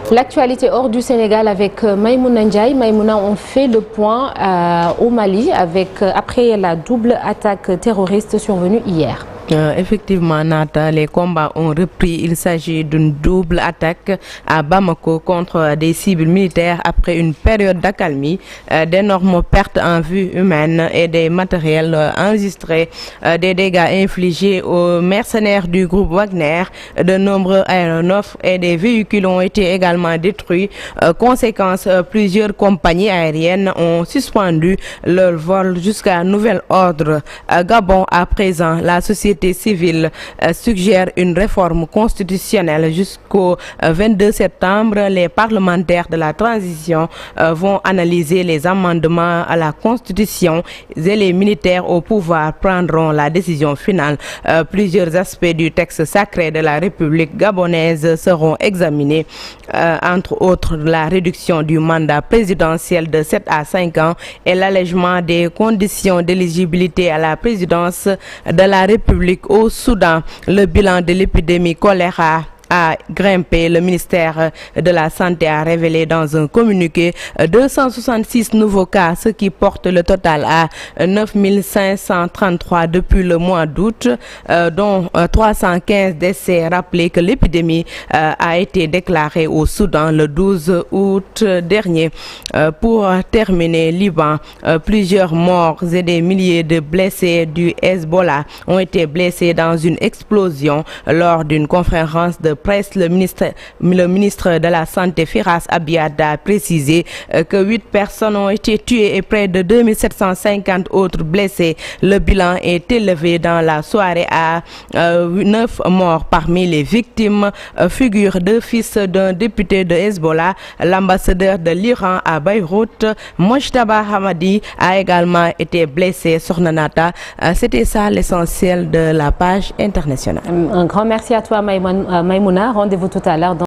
L'actualité hors du Sénégal avec Maïmouna Ndiaye. Maïmouna, on fait le point au Mali après la double attaque terroriste survenue hier. Effectivement, Nata, les combats ont repris. Il s'agit d'une double attaque à Bamako contre des cibles militaires après une période d'accalmie, d'énormes pertes en vie humaine et des matériels enregistrés, des dégâts infligés aux mercenaires du groupe Wagner. De nombreux aéronefs et des véhicules ont été également détruits. Conséquence, plusieurs compagnies aériennes ont suspendu leur vol jusqu'à nouvel ordre. Gabon, à présent, la société civile suggère une réforme constitutionnelle jusqu'au 22 septembre. Les parlementaires de la transition vont analyser les amendements à la Constitution et les militaires au pouvoir prendront la décision finale. Plusieurs aspects du texte sacré de la République gabonaise seront examinés, entre autres la réduction du mandat présidentiel de 7 à 5 ans et l'allègement des conditions d'éligibilité à la présidence de la République au Soudan. Le bilan de l'épidémie choléra a grimpé. Le ministère de la Santé a révélé dans un communiqué 266 nouveaux cas, ce qui porte le total à 9 533 depuis le mois d'août, dont 315 décès. Rappelez que l'épidémie a été déclarée au Soudan le 12 août dernier. Pour terminer, Liban, plusieurs morts et des milliers de blessés du Hezbollah ont été blessés dans une explosion lors d'une conférence de presse. Le ministre de la Santé, Firas Abiad, a précisé que 8 personnes ont été tuées et près de 2750 autres blessés. Le bilan est élevé dans la soirée à 9 morts. Parmi les victimes figurent 2 fils d'un député de Hezbollah. L'ambassadeur de l'Iran à Beyrouth, Mojtaba Hamadi, a également été blessé. Sornanata, c'était ça l'essentiel de la page internationale. Un grand merci à toi, Maïmouna. Rendez-vous tout à l'heure.